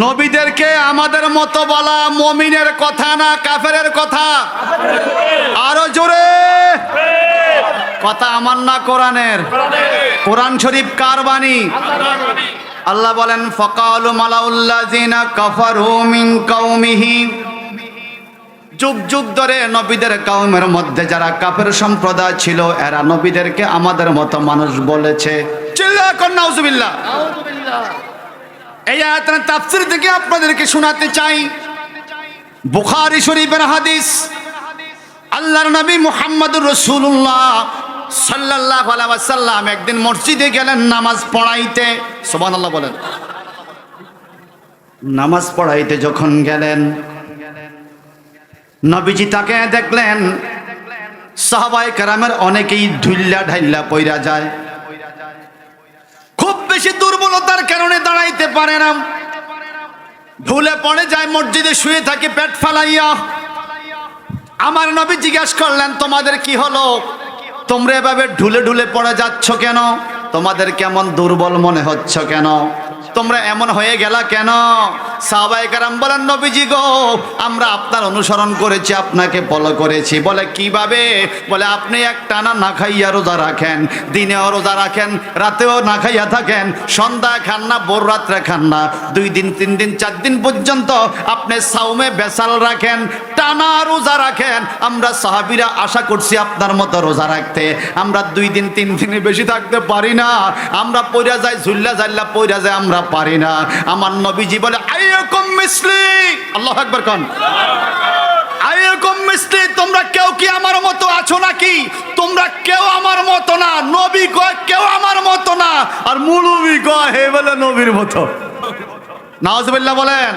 নবীদেরকে আমাদের মতো বলা মুমিনের কথা না কাফেরের কথা? আরো জোরে কথা আমার না কোরআনের? কোরআন শরীফ কার বাণী? আল্লাহ বলেন ফাকালু মালাউল্লাযিনা কাফারু মিন কওমিহি, যুগ যুগ ধরে নবীদের কওমের মধ্যে যারা কাফের সম্প্রদায় ছিল এরা নবীদেরকে আমাদের মতো মানুষ বলেছে। চিল্লা কর নাউজুবিল্লাহ। এই আয়াতের তাফসীর থেকে আপনাদেরকে শোনাতে চাই। বুখারী শরীফের হাদিস, আল্লাহর নবী মুহাম্মদুর রাসূলুল্লাহ সাল্লাল্লাহু আলাইহি ওয়াসাল্লাম একদিন মসজিদে গেলেন নামাজ পড়াইতে। সুবহানাল্লাহ বলেন। নামাজ পড়াইতে যখন গেলেন নবীজি তাকে দেখলেন সাহাবায়ে কেরামের অনেকেই ঢুইল্লা ঢাইল্লা পইরা যায়, খুব বেশি দুর্বলতার কারণে দাঁড়াইতে পারে না, ঢুলে পড়ে যায়, মসজিদে শুয়ে থাকে পেট ফালাইয়া। আমার নবী জিজ্ঞেস করলেন তোমাদের কি হলো, তোমরা এভাবে ঢুলে ঢুলে পড়ে যাচ্ছ কেন? তোমাদের কেমন দুর্বল মনে হচ্ছে কেন? তোমরা এমন হয়ে গেলা কেন? সাহাবায়ে কেরাম বলেন নবীজি গো, আমরা আপনার অনুসরণ করেছি, আপনাকে ফলো করেছি। বলে কিভাবে? বলে আপনি একটানা না খাইয়া রোজা রাখেন, দিনেও রোজা রাখেন, রাতেও না খাইয়া থাকেন, সন্ধ্যা খান না, ভোর রাত্রে খান না, 2 দিন 3 দিন 4 দিন পর্যন্ত আপনি সাওমে বেসাল রাখেন, টানা রোজা রাখেন। আমরা সাহাবীরা আশা করছি আপনার মতো রোজা রাখতে, আমরা 2 দিন 3 দিনের বেশি থাকতে পারি না, আমরা পইরা যাই, ঝুল্লা ঝাল্লা পইরা যায়, আমরা পারি না। আমার নবীজি বলে আইয়াকুম মিসলি, আল্লাহু আকবার কোন, আইয়াকুম মিসলি, তোমরা কেউ কি আমার মতো আছো নাকি? তোমরা কেউ আমার মতো না। নবী কয় কেউ আমার মতো না, আর মুলবি কয় হে বলে নবীর মতো। নাউজুবিল্লাহ বলেন।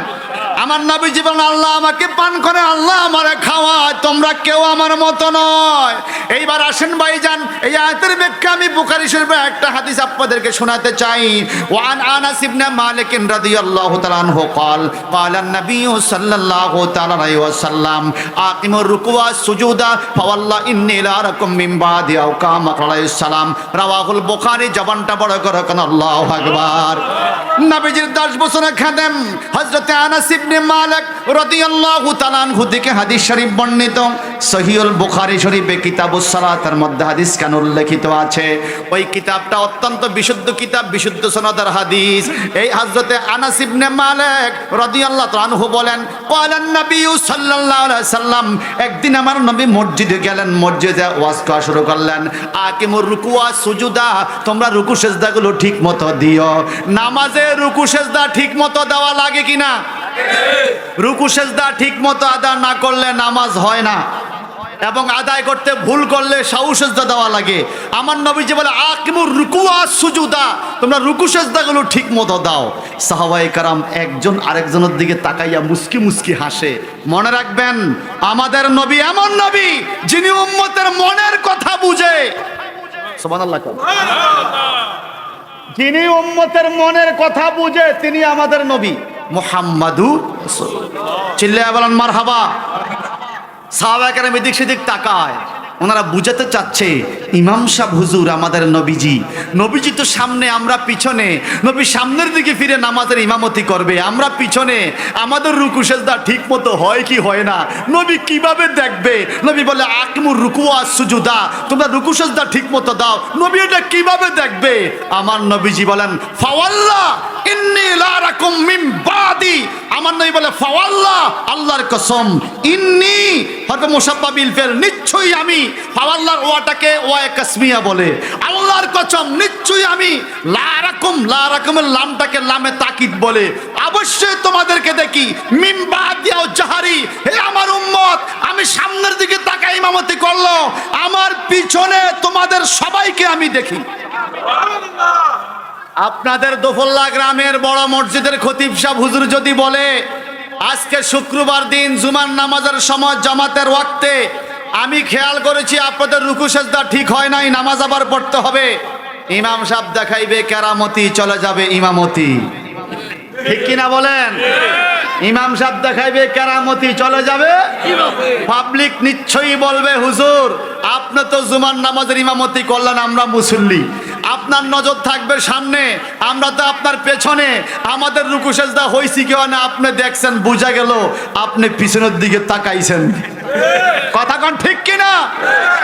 আমার নবীজি বলেন আল্লাহ আমাকে পান করে, আল্লাহ আমারে খাওয়ায়, তোমরা কেউ আমার মতো নয়। এইবার আসেন ভাইজান, এই আয়াতের ব্যাখ্যা আমি বুখারী শরীফের একটা হাদিস আপনাদেরকে শোনাতে চাই। ওয়ান আনাস ইবনে মালিক রাদিয়াল্লাহু তাআলা আনহু قال قال النبي صلى الله تعالى عليه وسلم আকিমুর রুকুওয়া সুজুদা ফাওয়াল্লাহ ইন্নী লা আরাকুম মিন বাদি আও কামা আলাইহিস সালাম, রাওয়াহুল বুখারী। জবানটা বড় করে কোন আল্লাহু আকবার। নবীজির 10 বছরের খাদেম হযরত আনাস ইবনে মালিক রাদিয়াল্লাহু তাআলা আনহু থেকে হাদিস শরীফ বর্ণিত। সহিহুল বুখারী শরীফে কিতাবুস সালাতের মধ্যে হাদিস কেন উল্লেখিত আছে? ওই কিতাবটা অত্যন্ত বিশুদ্ধ কিতাব, বিশুদ্ধ সনদের হাদিস। এই হযরত আনাস ইবনে মালিক রাদিয়াল্লাহু তাআলা আনহু বলেন ক্বালান নবী সাল্লাল্লাহু আলাইহি সাল্লাম, একদিন আমার নবী মসজিদে গেলেন, মসজিদে ওয়াজ করা শুরু করলেন। আকিমুর রুকুওয়া সুজুদা, তোমরা রুকু সেজদাগুলো ঠিকমতো দিও। নামাজে রুকু সেজদা ঠিকমতো দেওয়া লাগে কিনা? রুকু সেজদা ঠিকমতো আদায় না করলে নামাজ হয় না, এবং আদায় করতে ভুল করলে সাহু সেজদা দেওয়া লাগে। আমার নবীজি বলে আকিমুর রুকুওয়া সুজুদা, তোমরা রুকু সেজদাগুলো ঠিকমতো দাও। সাহাবায়ে কেরাম একজন আরেকজনের দিকে তাকাইয়া মুস্কি মুস্কি হাসে। মনে রাখবেন আমাদের নবী এমন নবী যিনি উম্মতের মনের কথা বুঝে। সুবহানাল্লাহ। যিনি উম্মতের মনের কথা বুঝে তিনি আমাদের নবী মুহাম্মাদুর রাসূলুল্লাহ। চিল্লায়া বলেন মারহাবা। সাহাবায়ে কেরাম এদিক সেদিক তাকায়, ওনারা বুঝাতে চাচ্ছে ইমাম সাহেব হুজুর আমাদের নবীজি, নবীজি তো সামনে, আমরা পিছনে। নবী সামনের দিকে ফিরে নামাজের ইমামতি করবে, আমরা পিছনে। আমাদের রুকু সেজদা ঠিক মতো হয় কি হয় না নবী কিভাবে দেখবে? নবী বলে আকিমুর রুকুওয়া সুজুদা, তোমরা রুকু সেজদা ঠিক মতো দাও। নবী এটা কিভাবে দেখবে? আমার নবীজি বলেন ফাওয়াল্লাহ ইন্নী লা আরাকুম মিন বাদি, আমার নবী বলে ফাওয়াল্লাহ, আল্লাহর কসম, ইন্নী হরফে মুশাব্বাহ বিল ফিল, নিশ্চয়ই আমি। ফাওয়াল্লাহর ওয়াটাকে ওয়ায়ে কাসমিয়া বলে, আল্লাহর কসম নিশ্চয়ই আমি। লা আরাকুম, লা আরাকুমের লামটাকে লামে তাকিদ বলে, অবশ্যই তোমাদেরকে দেখি। মিন বাদি আও জাহারি, হে আমার উম্মত, আমি সামনের দিকে তাকাই ইমামতি করলো, আমার পিছনে তোমাদের সবাইকে আমি দেখি। আপনাদের দোফল্লা গ্রামের বড় মসজিদের খতিব সাহেব হুজুর যদি বলে আজকে শুক্রবার দিন জুমার নামাজের সময় জামাতের ওয়াক্তে আমি খেয়াল করেছি আপনাদের রুকু সেজদা ঠিক হয় নাই, নামাজ আবার পড়তে হবে, ইমাম সাহেব দেখাইবে কেরামতি, চলে যাবে ইমামতি। ঠিক কিনা বলেন? ইমাম সাহেব দেখাইবে কেরামতি, চলে যাবে। পাবলিক নিশ্চয়ই বলবে হুজুর আপনি তো জুমার নামাজের ইমামতি করলেন, আমরা মুসল্লি, আপনার নজর থাকবে সামনে, আমরা তো আপনার পেছনে। আমাদের রুকু সেজদা হইছি কেউ না আপনি দেখছেন, বুঝা গেল আপনি পিছনের দিকে তাকাইছেন। কথা কোন ঠিক কিনা?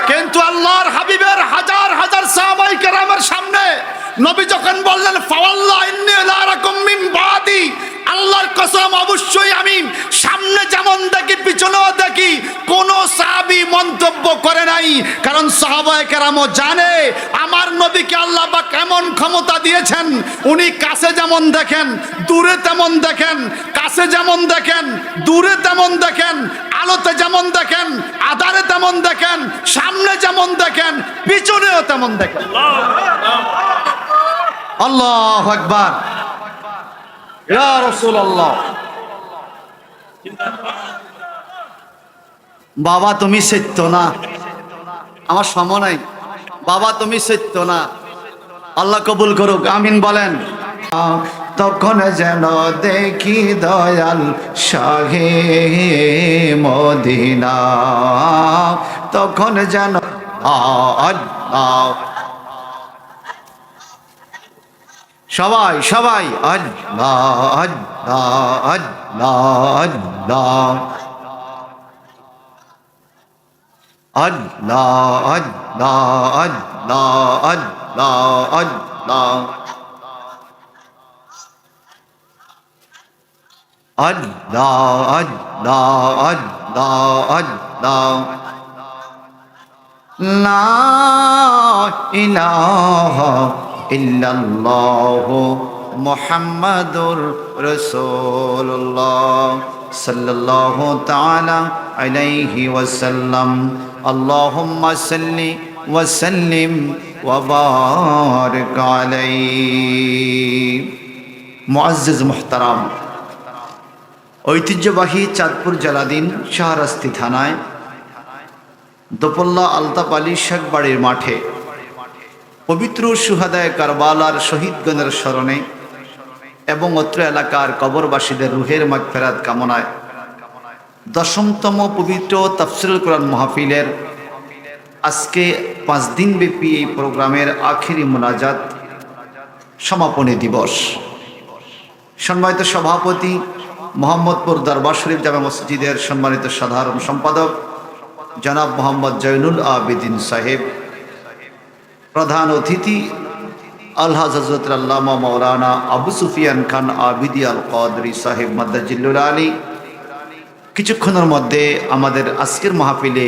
কিন্তু আল্লাহর হাবিবের হাজার হাজার সাহাবায়ে কেরামের সামনে নবী যখন বললেন ফাওয়াল্লাহি ইন্নী লা আরাকুম মিন বাদি, আল্লাহর কসম অবশ্যই আমি সামনে যেমন দেখি পিছনেও দেখি, কোন সাহাবী মন্তব্য করে নাই। কারণ সাহাবায়ে কেরামও জানে আমার নবীকে আল্লাহ পাক কেমন ক্ষমতা দিয়েছেন। উনি কাছে যেমন দেখেন দূরে তেমন দেখেন, কাছে যেমন দেখেন দূরে তেমন দেখেন, আলোতে যেমন দেখেন আধারে তেমন দেখেন, সামনে যেমন দেখেন পিছনেও তেমন দেখেন। আল্লাহু আকবার, ইয়া রাসূলুল্লাহ। বাবা তুমি সত্য না, আমার সময় নাই। বাবা তুমি সত্য না, আল্লাহ কবুল করুক, আমিন বলেন। তখন যেন দেখি দয়াল শাহে মদিনা, তখন যেন সবাই সবাই আল্লাহ আল্লাহ আল্লাহ আল্লাহ আল্লাহ আল্লাহ আল্লাহ আল্লাহ আল্লাহ আল্লাহ আল্লাহ আল্লাহ আল্লাহ লা ইলাহা ইল্লাল্লাহু মুহাম্মাদুর রাসূলুল্লাহ সাল্লাল্লাহু তাআলা আলাইহি ওয়াসাল্লাম। আল্লাহুম্মা সাল্লি ওয়া সাল্লিম ওয়া বারিক আলাইহি। মুআজ্জিজ মুহতারাম, ঐতিহ্যবাহী চাঁদপুর জেলাধীন শাহরাস্তি থানায় দোপল্লা আলতাপ আলী শেখ বাড়ির মাঠে পবিত্র সুহাদায়ে কারবালার শহীদগণের স্মরণে এবং অত্র এলাকার কবরবাসীদের রুহের মাগফিরাত কামনায় 10তম পবিত্র তাফসীরুল কোরআন মাহফিলের আজকে 5 দিন ব্যাপী এই প্রোগ্রামের আখেরি মুনাজাত সমাপনী দিবস। সম্মানিত সভাপতি মোহাম্মদপুর দরবার শরীফ জামে মসজিদের সম্মানিত সাধারণ সম্পাদক জনাব মোহাম্মদ জয়নুল আবেদিন সাহেব, প্রধান অতিথি আলহাজ হযরত আল্লামা মাওলানা আবু সুফিয়ান খান আবিদি আল কাদরি সাহেব মাদ্দাজিল্লুল আলী, কিছুক্ষণের মধ্যে আমাদের আজকের মাহফিলে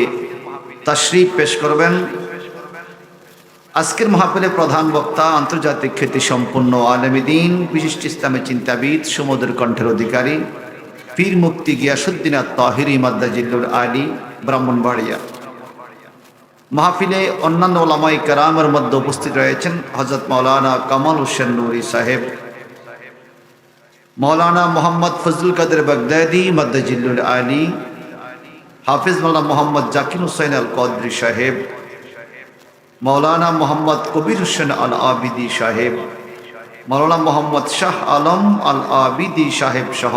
তাশরীফ পেশ করবেন। আজকের মাহফিলে প্রধান বক্তা আন্তর্জাতিক খ্যাতি সম্পন্ন আলেমে দ্বীন, বিশিষ্ট ইসলামী চিন্তাবিদ, সুমধুর কণ্ঠের অধিকারী পীর মুফতি গিয়াসউদ্দিন আত-তাহিরি মাদ্দাজিল্লুল আলী, ব্রাহ্মণবাড়িয়া। মাহফিলে অন্যান্য ওলামায়ে কেরামের মধ্যে উপস্থিত রয়েছেন হযরত মাওলানা কামাল হোসেন নুরি সাহেব, মাওলানা মোহাম্মদ ফজলুল কাদের বাগদাদি মাদ্দাজিল্লুল আলী, হাফিজ মাওলানা মোহাম্মদ জাকির হুসাইন আল কাদরি সাহেব, মাওলানা মোহাম্মদ কবির হোসেন আল আবিদি সাহেব, মাওলানা মোহাম্মদ শাহ আলম আল আবিদি সাহেব সহ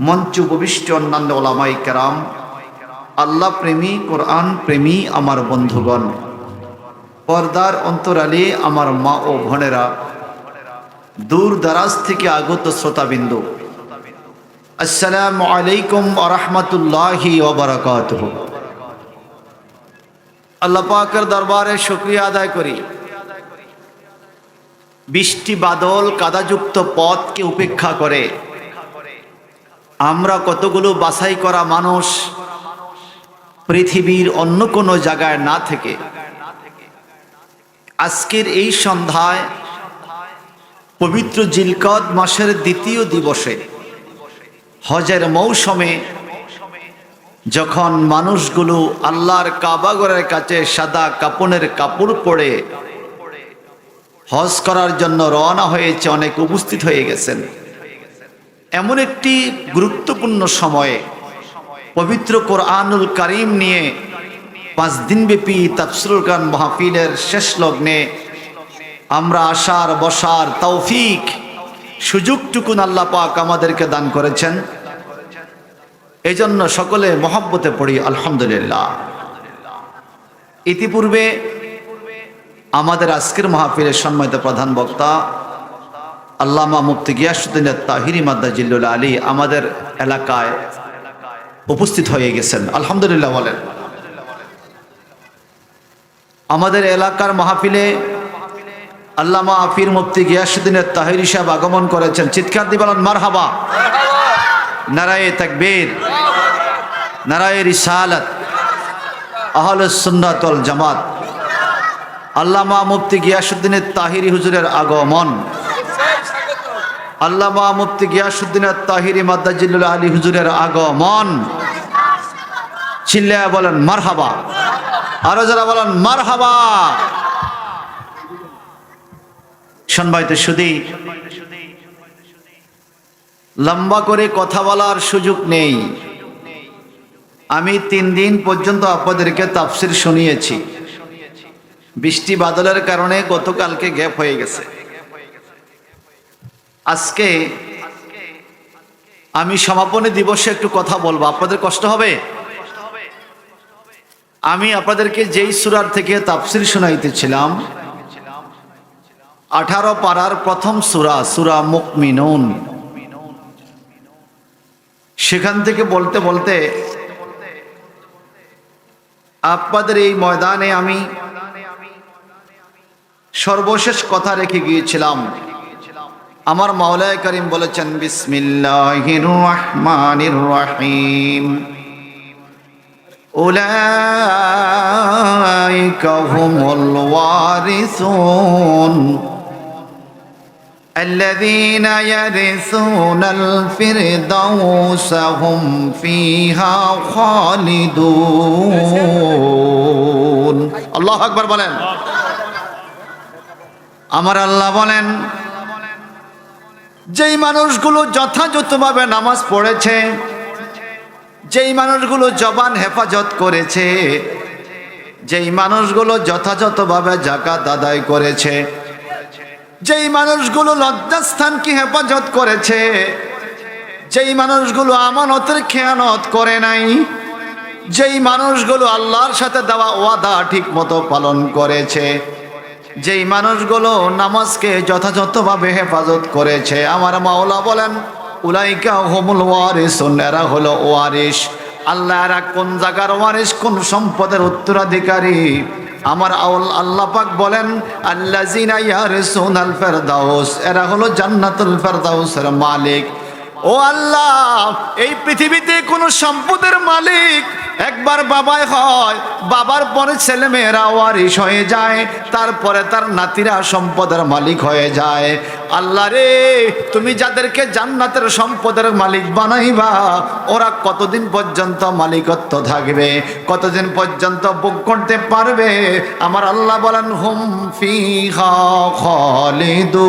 মঞ্চ উপবিষ্ট অন্যান্য ওলামায়ে কেরাম, আল্লাহ প্রেমী, কোরআন প্রেমী আমার বন্ধুগণ, পর্দার অন্তরালে আমার মা ও বোনেরা, দূর দারাজ থেকে আগত শ্রোতাবিন্দু, আসসালামু আলাইকুম ওয়া রাহমাতুল্লাহি ওয়া বারাকাতুহু। আল্লাহ পাকের দরবারে শুকরিয়া আদায় করি, বৃষ্টি বাদল কাদাযুক্ত পথকে উপেক্ষা করে আমরা কতগুলো বাছাই করা মানুষ পৃথিবীর অন্য কোনো জায়গায় না থেকে আজকের এই সন্ধ্যায় পবিত্র জিলকদ মাসের দ্বিতীয় দিবসে হজের মৌসুমে যখন মানুষগুলো আল্লাহর কাবাঘরের কাছে সাদা কাপনের কাপড় পরে হজ করার জন্য রওনা হয়েছে, অনেক উপস্থিত হয়ে গেছেন। এমন একটি গুরুত্বপূর্ণ সময়ে পবিত্র কোরআনুল কারীম নিয়ে 5 দিনব্যাপী তাফসীরুল কোরআন মাহফিলের শেষ লগ্নে আমরা আসার বসার তৌফিক সুযোগটুকুন আল্লাহ পাক আমাদেরকে দান করেছেন। এজন্য সকলে মহব্বতে পড়ি আলহামদুলিল্লাহ। ইতিপূর্বে আমাদের আজকের মাহফিলের সম্মানিত প্রধান বক্তা আল্লামা মুফতি গিয়াসউদ্দিন তাহিরি মাদ্দাজিল্লুল আলী আমাদের এলাকায় উপস্থিত হয়ে গেছেন। আলহামদুলিল্লাহ বলেন। আমাদের এলাকার মাহফিলে আল্লামা আফির মুফতি গিয়াসউদ্দিন তাহিরি সাহেব আগমন করেছেন। চিৎকার দিয়ে বলেন মারহাবা। নারায়ে তাকবীর, নারায়ে রিসালাত, আহলুস সুন্নাত ওয়াল জামাত। আল্লামা মুফতি গিয়াসউদ্দিন তাহিরি হুজুরের আগমন, আল্লামা মুফতি গিয়াসউদ্দিন তাহিরি মাদ্দাজিল্লুল আলী হুজুরের আগমন। চিল্লায়া বলেন মারহাবা, আরো যারা বলেন মারহাবা। সম্মানিত সুধী, লম্বা করে কথা বলার সুযোগ নেই। আমি 3 দিন পর্যন্ত আপনাদেরকে তাফসীর শুনিয়েছি। বৃষ্টি বাদলের কারণে গতকালকে গ্যাপ হয়ে গেছে। আজকে আমি সমাপনী দিবসে একটু কথা বলবো, আপনাদের কষ্ট হবে। আমি আপনাদেরকে যেই সূরার থেকে তাফসীর শোনাইতেছিলাম 18 পারার প্রথম সূরা, সূরা মুমিনুন, সেখান থেকে বলতে বলতে আপনাদের এই ময়দানে আমি সর্বশেষ কথা রেখে গিয়েছিলাম। আমার মাওলায়ে কারীম বলেছেন বিসমিল্লাহির রহমানির রহিম, উলাইকা হুমুল ওয়ারিসুন الذين يرثون الفردوس هم فيها خالدون। আল্লাহু আকবার বলেন। আমার আল্লাহ বলেন, যেই মানুষগুলো যথাযথভাবে নামাজ পড়েছে, যেই মানুষগুলো জবান হেফাজত করেছে, যেই মানুষগুলো যথাযথভাবে যাকাত আদায় করেছে, যেই মানুষগুলো লজ্জাস্থানকে হেফাজত করেছে, যেই মানুষগুলো আমানতের খেয়ানত করে নাই, যেই মানুষগুলো আল্লাহর সাথে দেওয়া ওয়াদা ঠিক মতো পালন করেছে, যেই মানুষগুলো নামাজকে যথাযথভাবে হেফাজত করেছে, আমার মাওলা বলেন উলাইকা হুমুল ওয়ারিসুন, এরা হলো ওয়ারিস। আল্লাহ এরা কোন জায়গার ওয়ারিস, কোন সম্পদের উত্তরাধিকারী? আমার আল্লাহ পাক বলেন আল্লাযিনা ইয়ারসুনাল ফিরদাউস, এরা হলো জান্নাতুল ফিরদাউসের মালিক। ও আল্লাহ, এই পৃথিবীতে কোন সম্পদের মালিক একবার বাবাই হয়, বাবার পরে ছেলে মেয়েরা ওয়ারিস হয়ে যায়, তারপরে তার নাতিরা সম্পদের মালিক হয়ে যায়। আল্লাহ রে, তুমি যাদেরকে জান্নাতের সম্পদের মালিক বানাইবা, ওরা কতদিন পর্যন্ত মালিকত্ব থাকবে, কতদিন পর্যন্ত ভোগ করতে পারবে? আমার আল্লাহ বলেন হুম ফিহা খালিদুন।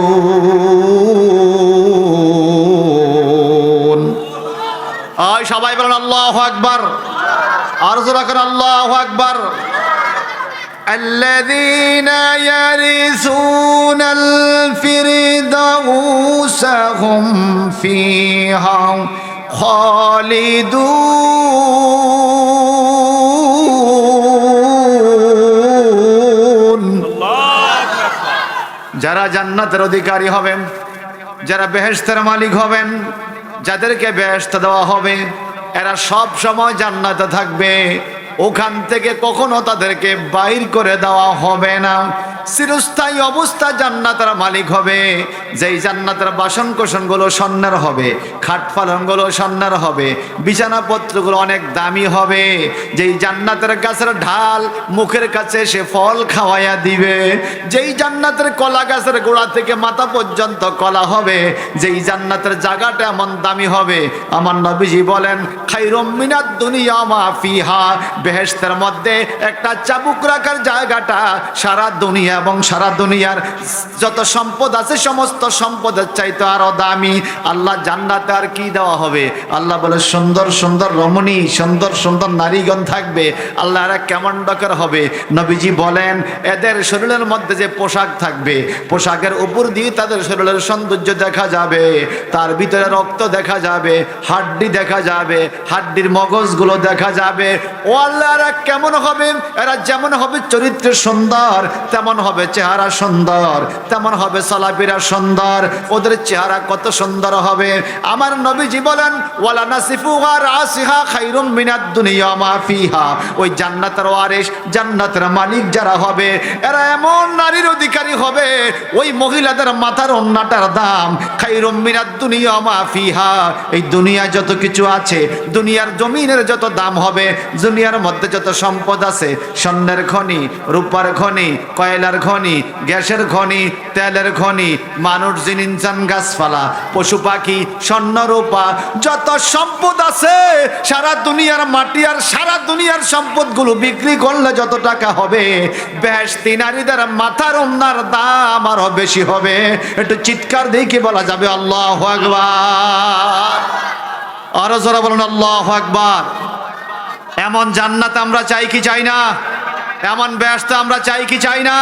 আয় সবাই বলেন আল্লাহু আকবার, আর জোরে করে আল্লাহু আকবার। الذين يرثون الفردوس هم فيها خالدون। যারা জান্নাতের অধিকারী হবেন, যারা বেহেশতের মালিক হবেন, যাদেরকে বেহেশত দেওয়া হবে, এরা সব সময় জান্নাতে থাকবে। ওখান থেকে কখনো তাদেরকে বাইর করে দেওয়া হবে না। চিরস্থায়ী অবস্থা জান্নাতের মালিক হবে। যেই জান্নাতের বাসন কোসনগুলো স্বর্ণের হবে, খাট পালঙ্কগুলো স্বর্ণের হবে, বিছানাপত্রগুলো অনেক দামি হবে। যেই জান্নাতের গাছের ঢাল মুখের কাছে সে ফল খাওয়াইয়া দিবে, যেই জান্নাতের কলা গাছের গোড়া থেকে মাথা পর্যন্ত কলা হবে, যেই জান্নাতের জায়গাটা এমন দামি হবে, আমার নবীজি বলেন খায়রুম মিনাদ দুনিয়া মা ফিহা, বেহেশতের মধ্যে একটা চাবুক রাখার জায়গাটা সারা দুনিয়া এবং সারা দুনিয়ার যত সম্পদ আছে সমস্ত সম্পদের চাইতে আরো দামি। আল্লাহ জান্নাতে আর কি দেওয়া হবে? আল্লাহ বলে সুন্দর সুন্দর রমণী, সুন্দর সুন্দর নারীগণ থাকবে। আল্লাহ এরা কেমন ডকার হবে? নবীজি বলেন এদের শরীরের মধ্যে যে পোশাক থাকবে, পোশাকের উপর দিয়ে তাদের শরীরের সৌন্দর্য দেখা যাবে, তার ভিতরে রক্ত দেখা যাবে, হাড্ডি দেখা যাবে, হাড্ডির মগজগুলো দেখা যাবে। ও আল্লাহ এরা কেমন হবে? এরা যেমন হবে চরিত্র সুন্দর, তেমন হবে চেহারা সুন্দর, তেমন হবে চলাফেরা সুন্দর, ওদের চেহারা কত সুন্দর হবে। আমার নবীজি বলেন ওয়ালা নাসিফুহা রাসিহা খায়রুম মিনাদ দুনিয়া মা ফিহা। ওই জান্নাতের ওয়ারিস, জান্নাতের মালিক যারা হবে, এরা এমন নারীর অধিকারী হবে, ওই মহিলাদের মাথার ওন্নাটার দাম খায়রুম মিনাদ দুনিয়া মা ফিহা। এই দুনিয়ায় যত কিছু আছে, দুনিয়ার জমিনের যত দাম হবে, দুনিয়ার মধ্যে যত সম্পদ আছে, স্বর্ণের খনি, রূপার খনি, কয়লার খনি, গ্যাসের খনি, তেলের খনি, মানুষ, জিন, ইনসান, গাছপালা, পশু পাখি, স্বর্ণ রূপা, যত সম্পদ আছে সারা দুনিয়ার মাটি আর সারা দুনিয়ার সম্পদগুলো বিক্রি করলে যত টাকা হবে, বেহেশতি নারীদের মাথার ওন্নার দাম আরো বেশি হবে। একটু চিৎকার দিয়ে কি বলা যাবে আল্লাহু আকবার? আরো জোরে বলুন আল্লাহু আকবার। এমন জান্নাত আমরা চাই কি চাই না? এমন বেহেশত আমরা চাই কি চাই না?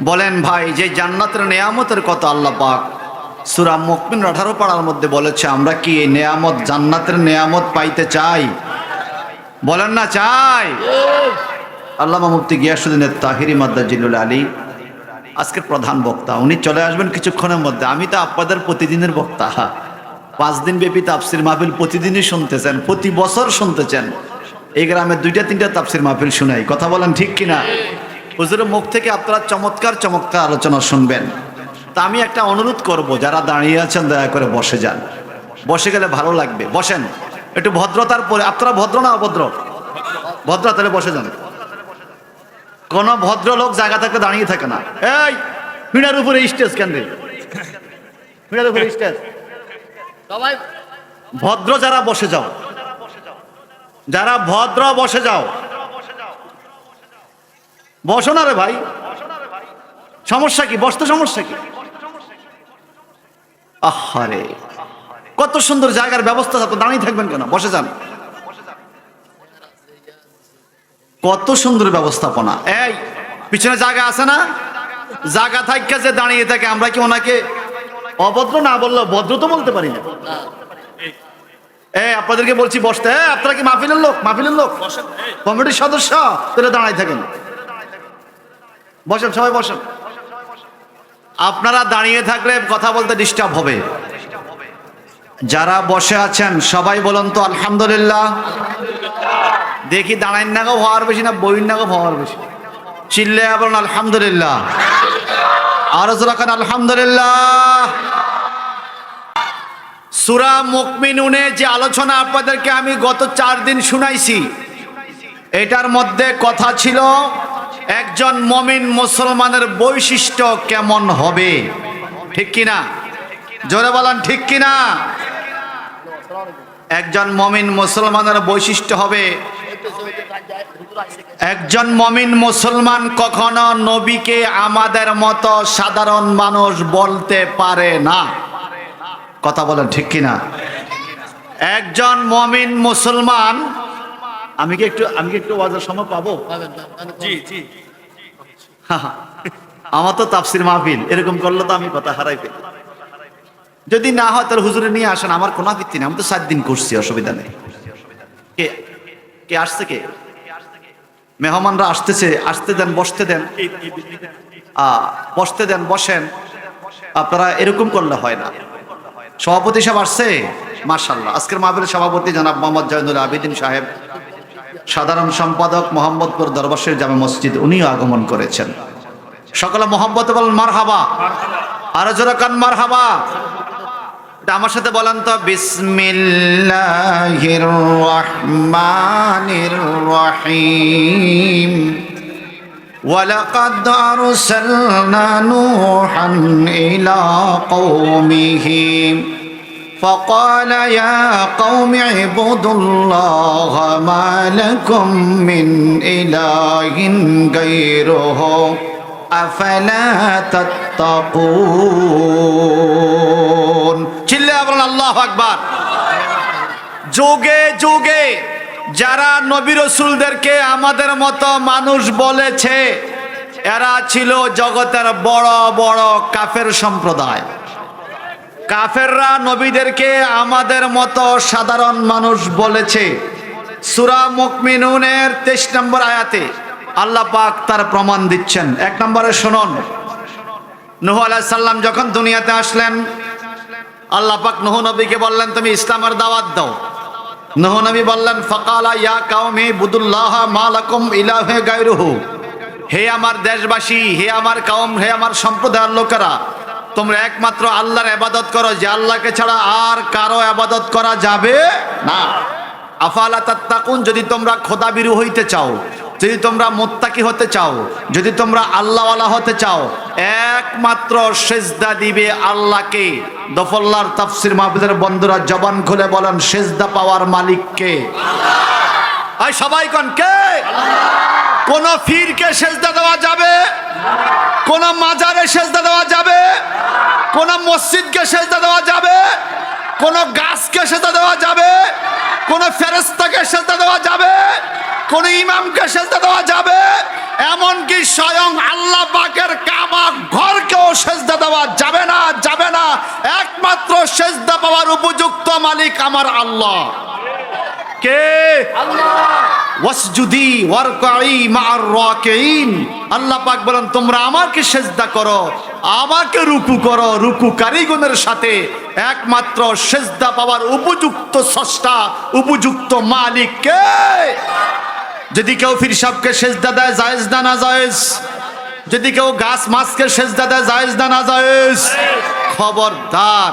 বলেন ভাই, যে জান্নাতের নেয়ামতের কথা আল্লাহ পাক সূরা মুমিন 18 পারার মধ্যে বলেছে, আমরা কি এই নেয়ামত, জান্নাতের নেয়ামত পাইতে চাই? বলেন না চাই? আল্লামা মুফতি গিয়াসউদ্দিন তাহিরি মাদ্দাজিলুল আলী আজকের প্রধান বক্তা, উনি চলে আসবেন কিছুক্ষণের মধ্যে। আমি তো আপনাদের প্রতিদিনের বক্তা, 5 দিন ব্যাপী তাফসির মাহফিল প্রতিদিনই শুনতেছেন, প্রতি বছর শুনতেছেন। এই গ্রামে 2-3টা তাফসির মাহফিল শুনাই, কথা বলেন ঠিক কিনা? হুজুরের মুখ থেকে আপনারা চমৎকার চমৎকার আলোচনা শুনবেন। তা আমি একটা অনুরোধ করব, যারা দাঁড়িয়ে আছেন দয়া করে বসে যান, বসে গেলে ভালো লাগবে। বসেন একটু ভদ্রতার পরে। আপনারা ভদ্র না অভদ্র? ভদ্র, তাহলে বসে যান। কোন ভদ্রলোক জায়গা থাকতে দাঁড়িয়ে থাকে না। এই মিনার উপরে স্টেজ কেন রে? মিনার উপরে স্টেজ। সবাই ভদ্র যারা বসে যাও, যারা ভদ্র বসে যাও। বসো না রে ভাই, সমস্যা কি? বসতে সমস্যা কি? আহারে, কত সুন্দর জায়গার ব্যবস্থা থাকতো, দাঁড়িয়ে থাকবেন কেন? বসে যান। কত সুন্দর ব্যবস্থাপনা। এই পিছনে জায়গা আছে না? জায়গা থাকা যে দাঁড়িয়ে থাকে, আমরা কি ওনাকে অভদ্র না বললো ভদ্র তো বলতে পারি না? আপনাদেরকে বলছি বসতে। আপনারা কি মাহফিলের লোক? মাহফিলের লোক, কমিটির সদস্য, তাহলে দাঁড়াই থাকেন। বসেন, সবাই বসেন। আপনারা দাঁড়িয়ে থাকলে কথা বলতে ডিস্টার্ব হবে। যারা বসে আছেন সবাই বলুন তো আলহামদুলিল্লাহ। দেখি দাঁড়াইন না গো হওয়ার বেশি না বইন না গো হওয়ার বেশি? চিল্লে বলুন আলহামদুলিল্লাহ। আর যখন আলহামদুলিল্লাহ। সূরা মুমিনুনে যে আলোচনা আপনাদেরকে আমি গত 4 দিন শুনাইছি, এটার মধ্যে কথা ছিল একজন মুমিন মুসলমানের বৈশিষ্ট্য কেমন হবে, ঠিক কিনা? জোরে বলেন ঠিক কিনা? একজন মুমিন মুসলমানের বৈশিষ্ট্য হবে, একজন মুমিন মুসলমান কখনো নবীকে আমাদের মতো সাধারণ মানুষ বলতে পারে না। কথা বলেন ঠিক কিনা? একজন মুমিন মুসলমান, আমি কি একটু ওয়াজের সময় পাবো? জি জি। আমার তো তাফসির মাহফিল, এরকম করলে তো আমি কথা হারাই ফেলি। যদি না হয় তাহলে হুজুরে নিয়ে আসেন, আমার কোনো আপত্তি নেই। আমি তো 7 দিন করছি, অসুবিধা নেই। কে কে আসছে? কে মেহমানরা আসতেছে? আসতে দেন, বসতে দেন, বসতে দেন, বসেন। আপনারা এরকম করলে হয় না। সভাপতি সাহেব আসছে, মাশাআল্লাহ। আজকের মাহফিলের সভাপতি জনাব মোহাম্মদ জয়নুল আবেদিন সাহেব, সাধারণ সম্পাদক মোহাম্মদপুর দরবার শরীফ জামে মসজিদ, উনিও আগমন করেছেন। সকলে মোহাম্মতে বলেন মারহাবা। আরো জোরে কান মারহাবা। আমার সাথে বলেন তো, বিসমিল্লাহির রহমানির রহিম। ওয়ালাকাদ আরসালনা নূহান ইলা কওমিহি فقال يا قوم اعبدوا الله ما لكم من إله غيره أفلا تتقون। চিল্লায়া বলেন আল্লাহু আকবার। যুগে যুগে যারা নবী রাসূলদেরকে আমাদের মতো মানুষ বলেছে, এরা ছিল জগতের বড় বড় কাফের সম্প্রদায়। কাফেররা নবীদেরকে আমাদের মতো সাধারণ মানুষ বলেছে। সূরা মুমিনুনের 23 নম্বর আয়াতে আল্লাহ পাক তার প্রমাণ দিচ্ছেন। এক নম্বরে শুনুন, নূহ আলাইহিস সালাম যখন দুনিয়াতে আসলেন, আল্লাহ পাক নূহ নবীকে বললেন তুমি ইসলামের দাওয়াত দাও। নূহ নবী বললেন ফাকালা ইয়া কাওমি বুদুল্লাহ মা লাকুম ইলাহা গায়রুহু, হে আমার দেশবাসী, হে আমার কওম, হে আমার সম্প্রদায়ের লোকেরা, তোমরা একমাত্র আল্লাহর ইবাদত করো, যে আল্লাহকে ছাড়া আর কারো ইবাদত করা যাবে না। আফালা তাত্তাকুন, যদি তোমরা খোদাবিরু হইতে চাও, যদি তোমরা মুত্তাকি হতে চাও, যদি তোমরা আল্লাহওয়ালা হতে চাও, একমাত্র সেজদা দিবে আল্লাহকে। দফল্লার তাফসির মাহফিলের বন্ধুরা জবান খুলে বলেন সেজদা পাওয়ার মালিক কে? আয় সবাই কোন কে? কোন ফিরকে সেজদা দেওয়া যাবে? কোন মাজারে সেজদা দেওয়া যাবে? কোন মসজিদকে সেজদা দেওয়া যাবে? কোন গাছকে সেজদা দেওয়া যাবে? কোন ফেরেশতাকে সেজদা দেওয়া যাবে? কোন ইমামকে সেজদা দেওয়া যাবে? এমনকি স্বয়ং আল্লাহ পাকের কাবা ঘরকেও সেজদা দেওয়া যাবে না, যাবে না। একমাত্র সেজদা পাওয়ার উপযুক্ত মালিক আমার আল্লাহ। কে? আল্লাহ। ওয়াসজুদি ওয়ারকাই মা'আর রাকিঈন, আল্লাহ পাক বলেন তোমরা আমাকে সেজদা করো, আমাকে রুকু করো রুকুকারীগণের সাথে। একমাত্র সেজদা পাওয়ার উপযুক্ত স্রষ্টা, উপযুক্ত মালিক কে? যদি কেউ পীর সাহেবকে সেজদা দেয় জায়েজ না না জায়েজ? যদি কেউ গাছ মাছকে সেজদা দেয় জায়েজ না না জায়েজ? খবরদার,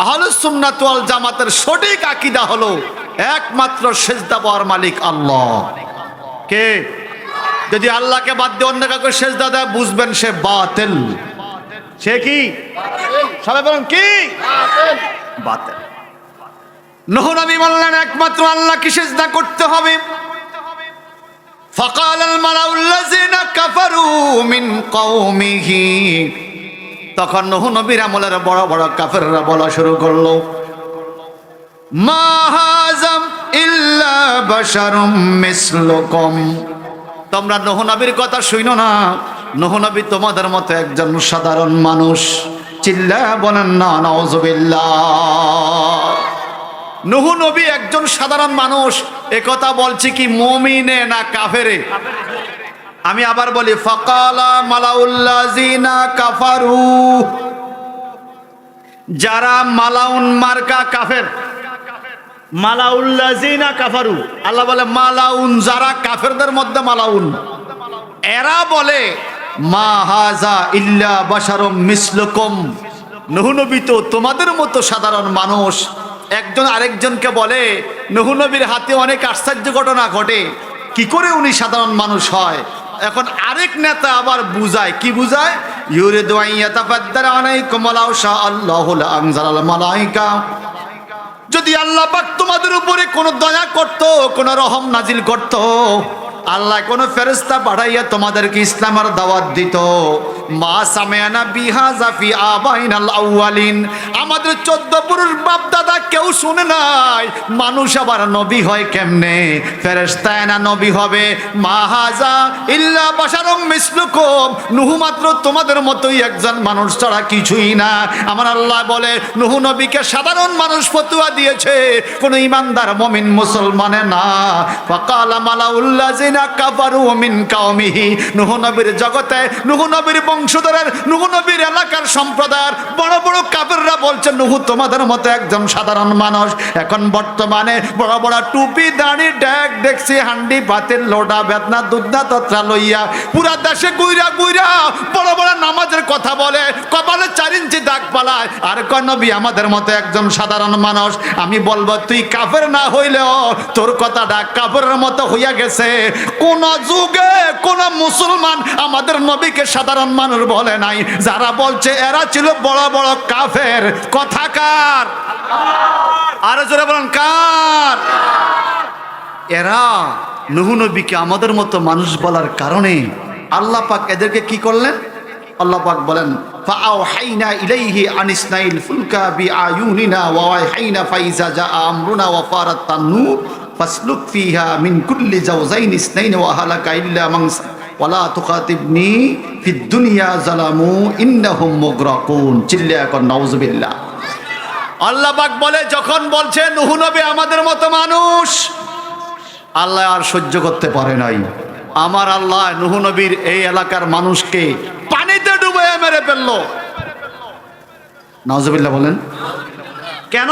আহলুস সুন্নাত ওয়াল জামাতের সঠিক আকীদা হলো একমাত্র সেজদা পাওয়ার মালিক আল্লাহ। কে? যদি আল্লাহকে বাদ দিয়ে অন্য কাউকে সেজদা দেয় বুঝবেন সে বাতিল। সে কি? সবাই বলেন কি? বাতিল। নূহ নবী বললেন একমাত্র আল্লাহকে সেজদা করতে হবে। ফাকালাল মালাউল্লাযিনা কাফারু মিন কওমিহি, তখন নূহ নবীর আমলের বড় বড় কাফেররা বলা শুরু করলো মা হাযা ইল্লা বাশারুম মিসলুকুম, তোমরা নূহ নবীর কথা শুনো না, নূহ নবী তোমাদের মতো একজন সাধারণ মানুষ। চিল্লা বলেন না নাউযুবিল্লাহ। নূহ নবী একজন সাধারণ মানুষ, এ কথা বলছি কি মুমিনে না কাফেরে? আমি আবার বলি ফাকালা মালাউল্লাযিনা কাফারু, যারা মালাউন মার্কা কাফের। মালাউল্লাযিনা কাফারু, আল্লাহ বলে মালাউন, যারা কাফেরদের মধ্যে মালাউন, এরা বলে মা হাযা ইল্লা বাশারুম মিসলুকুম, নূহ নবী তো তোমাদের মতো সাধারণ মানুষ। একজন আরেকজনকে বলে নূহ নবীর হাতে অনেক আশ্চর্য ঘটনা ঘটে, কি করে উনি সাধারণ মানুষ হয়? এখন আরেক নেতা আবার বুঝায়, কি বুঝায়? ইউরিদু আন ইয়াতাফাদ্দারা আলাইকুম ওয়ালাউ শাআল্লাহু লাআনজালাল মালায়েকা, যদি আল্লাহ পাক তোমাদের উপরে কোনো দয়া করত, কোনো রহম নাজিল করত, আল্লাহ কোন ফেরেশতা পাঠাইয়া তোমাদেরকে ইসলামের দাওয়াত দিত। মা সামিয়ানা বিহাযা ফি আবাইনাল আউয়ালিন, আমাদের 14 পুরুষ বাপ দাদা কেউ শুনে নাই মানুষ আবার নবী হয় কেমনে? ফেরেশতা না নবী হবে? মা হাযা ইল্লা বাশারুম মিসলুকুম, নূহ মাত্র তোমাদের মতোই একজন মানুষ ছাড়া কিছুই না। আমার আল্লাহ বলে নূহ নবীকে সাধারণ মানুষ ফতোয়া দিয়েছে, কোন ইমানদার মুমিন মুসলমানে না। ফাকালা মালাউল্লাযিনা কাফারু মিন কওমিহি, নূহ নবীর জগতে, নূহ নবীর বংশধরের, নূহ নবীর এলাকার সম্প্রদায়ের বড় বড় কাফেররা বলছে নূহ তোমাদের মতো একজন সাধারণ মানুষ। এখন বর্তমানে বড় বড় টুপি দাড়ি ডেক ডেকসি হান্ডি পাতিল লোটা বেদনা দুধনা তত্রা লইয়া পুরা দেশে গুইরা গুইরা বড় বড় নামাজের কথা বলে, কপালে 4 ইঞ্চি দাগ পালায়, আর কয় নবী আমাদের মতো একজন সাধারণ মানুষ। আমি বলবো তুই কাফের না হইলেও তোর কথাটা কাফেরের মতো হইয়া গেছে। কোন যুগে কোন মুসলমান আমাদের নবীকে সাধারণ মানুষ বলে নাই। যারা বলছে এরা ছিল বড় বড় কাফের, কথা কার? আরো জোরে বলেন কার? এরা নূহ নবীকে আমাদের মতো মানুষ বলার কারণে আল্লাহ পাক এদেরকে কি করলেন? আল্লাহ পাক বলেন ফাআওহাইনা ইলাইহি আনিসনাইল ফুলকা বিআয়ুনিনা ওয়া ওয়াহাইনা ফাইজা জা আমরুনা ওয়া ফারাত তান্নুর ফাসলুক ফিহা মিন কুল্লি জাওজাইন ইসনাইন ওয়া আহলাকা ইল্লা মান ওয়ালা তুখাতিবনি ফিদ দুনিয়া যালামু ইন্নাহুম মুগরাকুন। চিল্লা এখন নাউযুবিল্লাহ। আল্লাহ পাক বলে যখন বলছে নূহ নবী আমাদের মতো মানুষ, আল্লাহ আর সহ্য করতে পারে নাই। আমার আল্লাহ নূহ নবীর এই এলাকার মানুষকে পানিতে ডুবে মেরে ফেললো। নাউজুবিল্লাহ বলেন। কেন?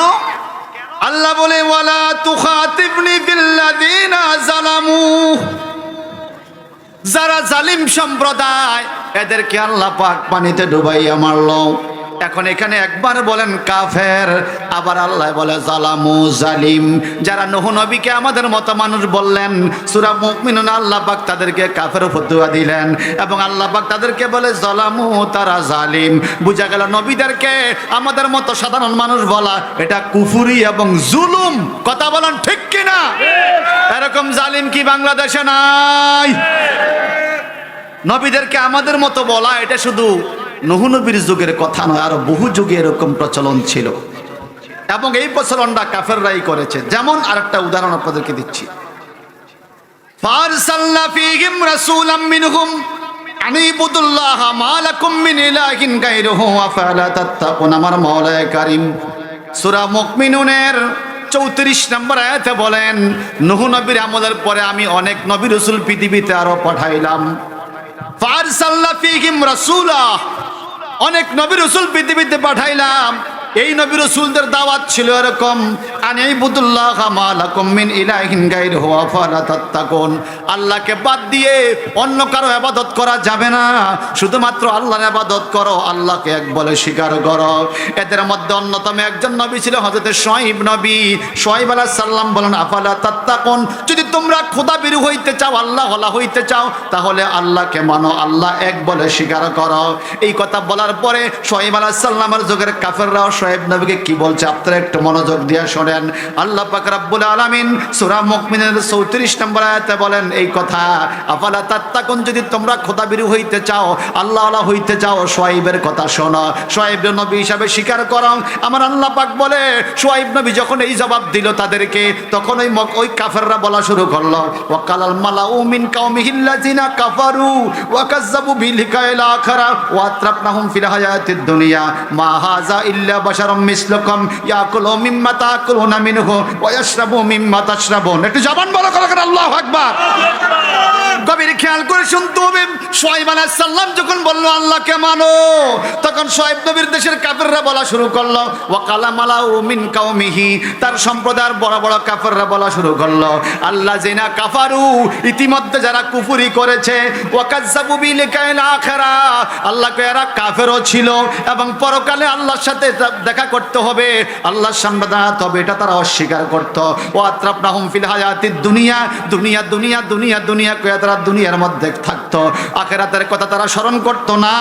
আল্লাহ বলে ওয়ালা তুখাতিবনি ফিল্লাযিনা যালামু, যারা জালিম সম্প্রদায় এদেরকে আল্লাহ পাক পানিতে ডুবাইয়া মারলো। এখন এখানে একবার বলেন কাফের, আবার আল্লাহ বলে জালামু, জালিম। যারা নূহ নবীকে আমাদের মতো মানুষ বললেন, সূরা মুমিনুন আল্লাহ পাক তাদেরকে কাফের ফতোয়া দিলেন এবং আল্লাহ পাক তাদেরকে বলে জালামু, তারা জালিম। বুঝা গেল নবীদেরকে আমাদের মতো সাধারণ মানুষ বলা এটা কুফরি এবং জুলুম। কথা বলেন ঠিক কিনা? এরকম জালিম কি বাংলাদেশে নাই? নবীদেরকে আমাদের মতো বলা এটা শুধু নূহ নবীর যুগের কথা নয়, আর বহু যুগে এরকম প্রচলন ছিল এবং এই প্রচলনটা কাফেররাই করেছে। যেমন আরেকটা উদাহরণ আপনাদেরকে দিচ্ছি। ফারসালনা ফীহিম রাসূলাম মিনহুম আনিবুদুল্লাহ মা লাকুম মিন ইলাহিন গায়রুহু আফালা তাত্তাকুন। আমার মাওলা কারীম সূরা মুমিনুনের 34 নম্বর আয়াতে বলেন, নূহ নবীর আমলের পরে আমি অনেক নবী রাসূল পৃথিবীতে আরো পাঠাইলাম। ফারসালনা ফীহিম রাসূলা, অনেক নবী রাসূল পৃথিবীতে পাঠাইলাম। এই নবী রাসূলদের দাওয়াত ছিল এরকম, আনিবুদুল্লাহ মা লাকুম মিন ইলাহিন গায়রুহু আফালা তাত্তাকুন। আল্লাহকে বাদ দিয়ে অন্য কারো ইবাদত করা যাবে না, শুধুমাত্র আল্লাহর ইবাদত করো, আল্লাহকে এক বলে স্বীকার করো। এদের মধ্যে অন্যতম একজন নবী ছিল হযরত শুআয়ব নবী। শুআয়ব আলাইহিস সালাম বলেন আফালা তাত্তাকুন, যদি তোমরা খোদা বিরু হইতে চাও, আল্লাহ ওয়ালা হইতে চাও, তাহলে আল্লাহকে মানো, আল্লাহ এক বলে স্বীকার করো। এই কথা বলার পরে শুআয়ব আলাইহিস সালামের যুগের কাফেররাও শুআয়ব নবীকে কি বলছে আপনারা একটু মনোযোগ দিয়ে শুনেন। আল্লাহ পাক রব্বুল আলামিন সূরা মুমিনের 34 নম্বর আয়াতে বলেন এই কথা, আফালা তাত্তাকুন, যদি তোমরা খোদাবিরু হইতে চাও, আল্লাহ ওয়ালা হইতে চাও, শুআয়বের কথা শোনো, শুআয়ব নবী হিসাবে স্বীকার করো। আমার আল্লাহ পাক বলে শুআয়ব নবী যখন এই জবাব দিল তাদেরকে, তখন ওই কাফেররা বলা শুরু করলো, ওয়াকালাল মালাউ মিন কাওমিহিল্লাযিনা কাফারু ওয়া কাযযাবু বিলিকাইল আখিরা ওয়া আতরাফনাহুম ফিল হায়াতিদ দুনিয়া মা হাযা ইল্লা বাশারুম মিসলুকুম ইয়াকুলু মিম্মা তাকুলুনা মিনহু ওয়া ইয়াশরাবু মিম্মা তাশরাবুন। একটু জবান বড় করে আল্লাহু আকবার। গভীর খেয়াল করে শুনতে হবে। শুআয়ব আলাইহিস সালাম যখন বলল আল্লাহকে মানো, তখন শুআয়ব নবীর দেশের কাফেররা বলা শুরু করলো, ওয়াকালা মালাউ মিন কাওমিহি, তার সম্প্রদায়ের বড় বড় কাফেররা বলা শুরু করলো, আল্লাযিনা কাফারু, ইতিমধ্যে যারা কুফরি করেছে, ওয়া কাযযাবু বিলিকাইল আখিরা, আল্লাহকে এরা কাফেরও ছিল এবং পরকালে আল্লাহর সাথে দেখা করতে হবে, আল্লাহর সামনে দাঁড়াতে হবে, এটা তারা অস্বীকার করত। ওয়া আতরাফনাহুম ফিল হায়াতিদ দুনিয়া, দুনিয়া দুনিয়া দুনিয়া দুনিয়া কয়ে তারা দুনিয়ার মধ্যে থাকতো, আখিরাতের কথা তারা স্মরণ করত না।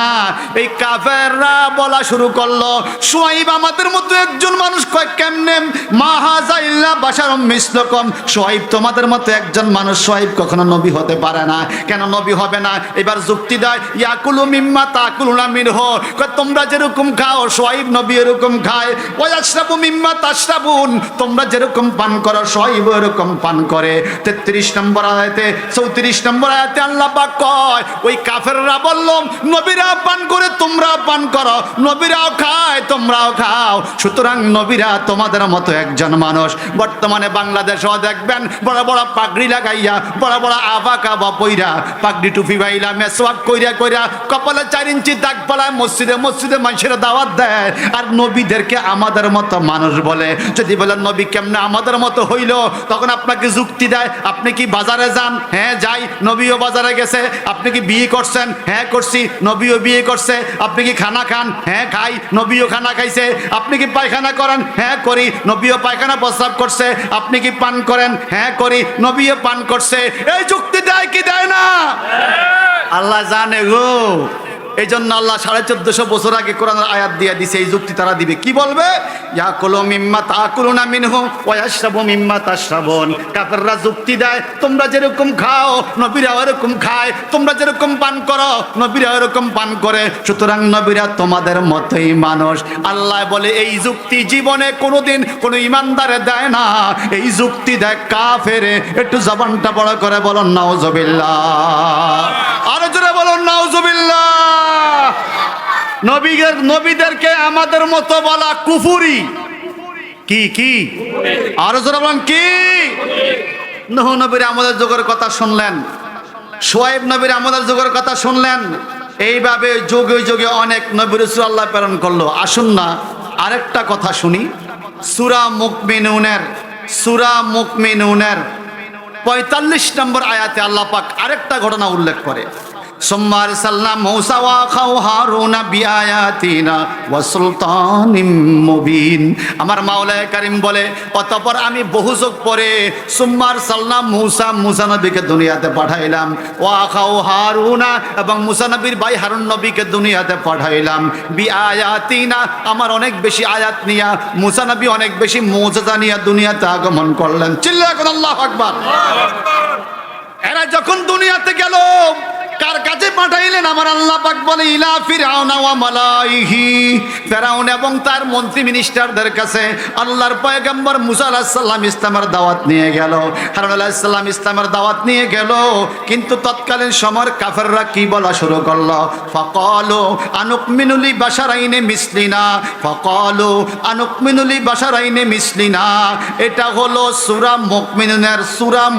এই কাফেররা বলা শুরু করলো, শুআয়ব আমাদের মতো একজন মানুষ, কয় কেমনে? মা হাযা ইল্লা বাশারুম মিসলুকুম, শুআয়ব তোমাদের মতো একজন মানুষ, শুআয়ব কখনো নবী হতে পারে না। কেন নবী হবে না? এবার যুক্তি দেয়, ইয়াকুলু মিম্মা তাকুলুনা মিনহু, কয় তোমরা যেরকম খাও শুআয়ব নবী এরকম খায়, ওয়া ইয়াশরাবু মিম্মা তাশরাবুন, তোমরা যেরকম পান করো শুআয়ব এরকম পান করে। 33 নম্বর আয়াতে 34 নম্বর আয়াতে আল্লাহ পাক কয়, ওই কাফেররা বলল নবীরা পান করে তোমরা পান করো, নবীরাও খায় তোমরাও খাও, সুতরাং নবীরা তোমাদের মতো একজন মানুষ। বর্তমানে বাংলাদেশেও দেখবেন বড় বড় পাগড়ি লাগাইয়া, বড় বড় আবা কাবা পইরা, পাগড়ি টুপি বাইলা, মেসওয়াক কইরা কইরা, কপালে 4 ইঞ্চি দাগ পালায়, মসজিদে মসজিদে মানুষের দাওয়াত দেয়, আর নবীদেরকে আমাদের মতো মানুষ বলে। যদি বলেন নবী কেমনে আমাদের মতো হইল, তখন আপনাকে যুক্তি দেয়, আপনি কি বাজারে যান? হ্যাঁ যাই, নবীও বাজারে গেছে। আপনি কি বিয়ে করছেন? হ্যাঁ করছি, নবীও বিয়ে করছে। আপনি কি খানা খান? হ্যাঁ খাই, নবীও খানা খাইছে। আপনি কি পায়খানা করেন? হ্যাঁ করি, নবীও পায়খানা প্রস্রাব করছে। আপনি কি পান করেন? হ্যাঁ করি, নবীও পান করছে। এই যুক্তি দেয় কি দেয় না? আল্লাহ জানে গো। এই জন্য আল্লাহ 1450 বছর আগে কোরআনের আয়াত দিয়ে দিছে, এই যুক্তি তারা দিবে। কি বলবে? ইয়াকুলু মিম্মা তাকুলুনা মিনহু ওয়া ইয়াশরাবু মিম্মা তাশরাবুন। কাফেররা যুক্তি দেয়, তোমরা যেরকম খাও নবীরাও এরকম খায়, তোমরা যেরকম পান করো নবীরাও এরকম পান করে, সুতরাং নবীরা তোমাদের মতোই মানুষ। আল্লাহ বলে এই যুক্তি জীবনে কোনোদিন কোনো ইমানদারে দেয় না, এই যুক্তি দেয় কাফেরে। একটু জবানটা বড় করে বলুন নাউজুবিল্লাহ, আরো জোরে বলুন নাউজুবিল্লাহ। নবীদেরকে আমাদের মতো বলা কুফরি। কি কি? আরো জোরে বলেন কি? নূহ নবীর আমাদের যুগের কথা শুনলেন, শোয়েব নবীর আমাদের যুগের কথা শুনলেন। এইভাবে যুগে যুগে অনেক নবী রাসূল আল্লাহ প্রেরণ করলো। আসুন না আরেকটা কথা শুনি। সূরা মুকমিনুনের 45 নম্বর আয়াতে আল্লাহ পাক আরেকটা ঘটনা উল্লেখ করে। সুম্মা আরসালনা মূসা ওয়া আখাহু হারুনা বিআয়াতিনা ওয়া সুলতানিম মুবিন। আমার মাওলানা কারীম বলে, অতঃপর আমি বহু যুগ পরে সুম্মা আরসালনা মূসা নবীকে দুনিয়াতে পাঠাইলাম, ওয়া আখাহু হারুনা এবং মূসা নবীর ভাই হারুন নবীকে দুনিয়াতে পাঠাইলাম, বিআয়াতিনা আমার অনেক বেশি আয়াত নিয়া মূসা নবী অনেক বেশি মুজিজা নিয়ে দুনিয়াতে আগমন করলেন। চিল্লায়া বলেন আল্লাহু আকবার। এরা যখন দুনিয়াতে গেল কার কাছে পাঠাইলেন? আমার আল্লাহ পাক বলে ইলা ফিরআউনা ওয়া মালাইহি, ফিরআউন এবং তার মন্ত্রী মিনিস্টারদের কাছে আল্লাহর পয়গম্বর মুসা আলাইহিস সালাম ইসলামের দাওয়াত নিয়ে গেল, হারুন আলাইহিস সালাম ইসলামের দাওয়াত নিয়ে গেল। কিন্তু তৎকালীন সময়ের কাফেররা কি বলা শুরু করলো? ফাকালু আনুকমিনু লি বাশারাইনি মিসলিনা, ফাকালু আনুকমিনু লি বাশারাইনি মিসলিনা। এটা হলো সূরা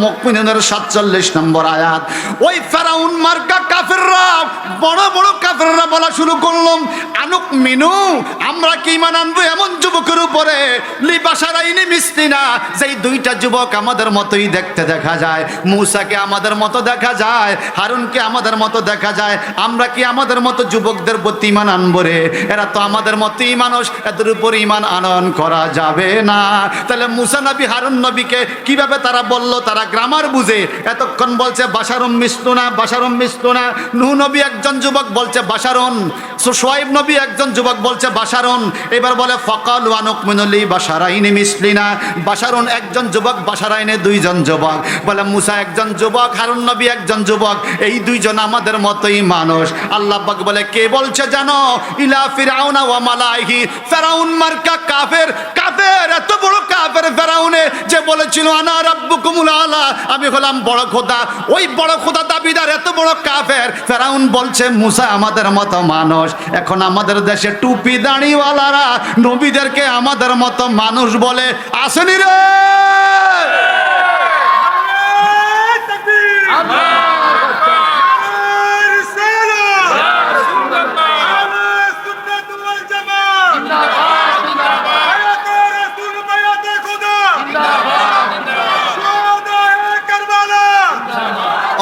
মুকমিনুনের 47 নম্বর আয়াত। ওই ফিরআউন মার্কা কাফেররা, বড় বড় কাফেররা বলা শুরু করলাম, আনুক মিনু আমরা কি ঈমান আনবো এমন যুবকের উপরে, লি বাশারাইনি মিসলিনা যেই দুইটা যুবক আমাদের মতোই দেখতে দেখা যায়। মূসাকে আমাদের মতো দেখা যায়, হারুনকে আমাদের মতো দেখা যায়। আমরা কি আমাদের মতো যুবকদের প্রতি ঈমান আনবো রে? এরা তো আমাদের মতোই মানুষ, এদের উপর ঈমান আনয়ন করা যাবে না। তাহলে মূসা নবী হারুন নবীকে কিভাবে তারা বলল? তারা গ্রামার বুঝে। এতক্ষণ বলছে বাশারুম মিসলুনা, বাশারুম মিসলুনা। নূহ নবী একজন যুবক বলছে বাশারুন, শুআয়ব নবী একজন যুবক বলছে বাশারুন। এবার বলে ফাকালু আনুকমিনু লি বাশারাইনি মিসলিনা, বাশারুন একজন যুবক, বাশারাইনি দুইজন যুবক। বলে মূসা একজন যুবক, হারুন নবী একজন যুবক, এই দুইজন আমাদের মতোই মানুষ। আল্লাহ পাক বলে কে বলছে জানো? ইলা ফিরআউনা ওয়া মালাইহি, ফিরআউন মার্কা কাফের, কাফের এত বড় কাফের ফিরআউনে যে বলেছিল আনা রাব্বুকুমুল আলা, আমি হলাম বড় খোদা। ওই বড় খোদা দাবিদার এত বড় কাফের ফিরআউন বলছে মূসা আমাদের মতো মানুষ। এখন আমাদের দেশে টুপি দাড়িওয়ালারা নবীদেরকে আমাদের মতো মানুষ বলে, আসেনি রে?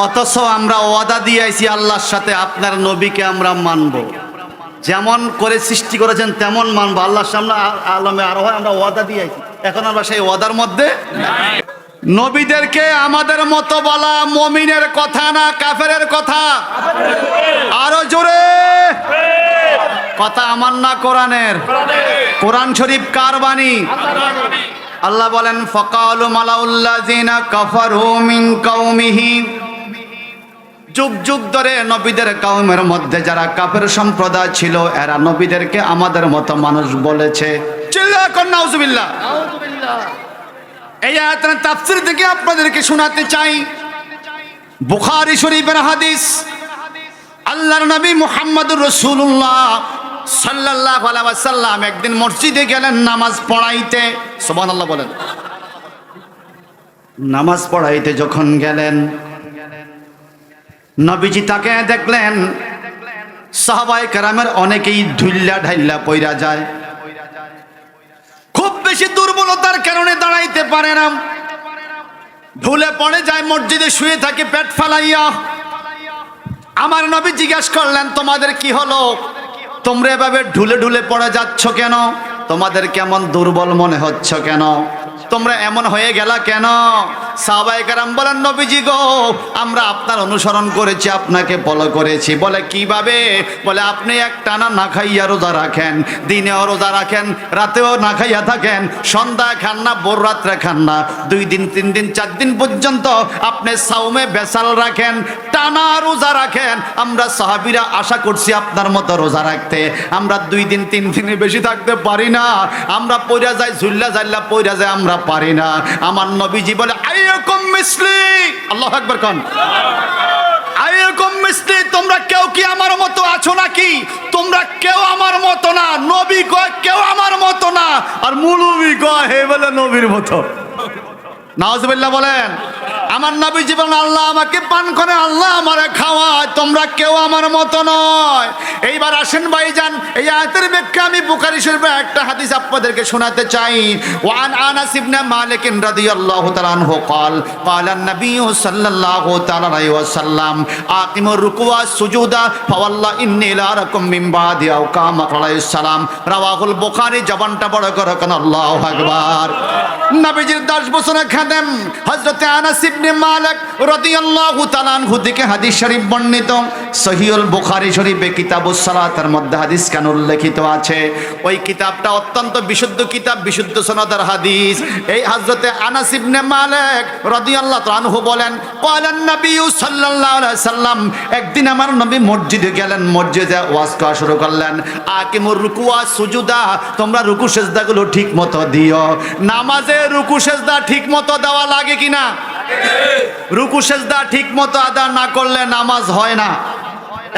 অথচ আমরা ওয়াদা দিয়ে আইছি আল্লাহর সাথে, আপনার নবীকে আমরা মানব, যেমন করে সৃষ্টি করেছেন তেমন মানব। আল্লাহর সামনে আলমে আরো আমরা ওয়াদা দিয়ে আইছি, এখন আমরা সেই ওয়াদার মধ্যে। নবীদেরকে আমাদের মতো বলা মুমিনের কথা না, কাফেরের কথা। আরো জোরে কথা আমার না কোরআনের। কোরআন শরীফ কার বাণী? আল্লাহ বলেন ফাকালু মালাউল্লাযিনা কাফারু মিন কাওমিহি, যুগ যুগ ধরে নবীদের কওমের মধ্যে যারা কাফের সম্প্রদায় ছিল এরা নবীদেরকে আমাদের মতো মানুষ বলেছে। চিল্লা কর নাউজুবিল্লাহ। এই আয়াতের তাফসীর থেকে আপনাদেরকে শোনাতে চাই। বুখারী শরীফের হাদিস, আল্লাহর নবী মুহাম্মদুর রাসূলুল্লাহ সাল্লাল্লাহু আলাইহি ওয়াসাল্লাম একদিন মসজিদে গেলেন নামাজ পড়াইতে। সুবহানাল্লাহ বলেন। নামাজ পড়াইতে যখন গেলেন নবীজি তাকে দেখলেন সাহাবায়ে কেরামের অনেকেই ঢুল্লা ঢাইল্লা পইরা যায়, খুব বেশি দুর্বলতার কারণে দাঁড়াইতে পারে না, ঢুলে পড়ে যায়, মসজিদে শুয়ে থাকে পেট ফালাইয়া। আমার নবী জিজ্ঞেস করলেন তোমাদের কি হলো? তোমরা এভাবে ঢুলে ঢুলে পড়ে যাচ্ছ কেন? তোমাদের কেমন দুর্বল মনে হচ্ছে কেন? তোমরা এমন হয়ে গেলা কেন? সাহাবায়ে কেরাম বলেন নবীজি গো, আমরা আপনার অনুসরণ করেছি, আপনাকে ফলো করেছি। বলে কিভাবে? বলে আপনি এক টানা না খাইয়া রোজা রাখেন, দিনেও রোজা রাখেন, রাতেও না খাইয়া থাকেন, সন্ধ্যা খান না, ভোর রাত্রে খান না, 2 দিন 3 দিন 4 দিন পর্যন্ত আপনি সাওমে বেসাল রাখেন, টানা রোজা রাখেন। আমরা সাহাবীরা আশা করছি আপনার মতো রোজা রাখতে। আমরা 2 দিন 3 দিনের বেশি থাকতে পারি না, আমরা পইরা যাই, ঝুল্লা জাল্লা পইরা যাই, আমরা পারি না। আমার নবীজি বলে আইয়াকুম মিসলি, আল্লাহু আকবার কোন, আইয়াকুম মিসলি, তোমরা কেউ কি আমার মতো আছো নাকি? তোমরা কেউ আমার মতো না। নবী কয় কেউ আমার মতো না, আর মুলবি কয় হে বলে নবীর মতো। নাউজুবিল্লাহ বলেন। আমার নবী জীবন আল্লাহ আমাকে পান করে, আল্লাহ আমারে খাওয়ায়, তোমরা কেউ আমার মতো নয়। এইবার আসেন ভাইজান, এই আয়াতের ব্যাখ্যা আমি বুখারী শরীফের একটা হাদিস আপনাদেরকে শোনাতে চাই। ওয়ান আনাস ইবনে মালিক রাদিয়াল্লাহু তাআলা আনহু قال قال النبي صلى الله تعالى عليه وسلم اقيموا الركوع والسجود فوالله اني لا أراكم من بعد او كما عليه السلام রাওয়াহুল বুখারী। জবানটা বড় করে কেন আল্লাহু আকবার। নবীজির 10 বছরের খাদেম হযরত আনাস ইবনে মালিক রাদিয়াল্লাহু তাআলা আনহু থেকে হাদিস শরীফ বর্ণিত। সহিহুল বুখারী শরীফে কিতাবুস সালাতের মধ্যে হাদিস কেন উল্লেখিত আছে? ওই কিতাবটা অত্যন্ত বিশুদ্ধ কিতাব, বিশুদ্ধ সনদের হাদিস। এই হযরত আনাস ইবনে মালিক রাদিয়াল্লাহু তাআলা আনহু বলেন, ক্বালান নবী সাল্লাল্লাহু আলাইহি সাল্লাম, একদিন আমার নবী মসজিদে গেলেন, মসজিদে ওয়াজ করা শুরু করলেন। আকিমুর রুকু ওয়াস সুজুদা, তোমরা রুকু সেজদাগুলো ঠিক মতো দিও। নামাজে রুকু সেজদা ঠিক মতো দেওয়া লাগে কিনা? রুকু সেজদা ঠিক মতো আদায় না করলে নামাজ হয় না,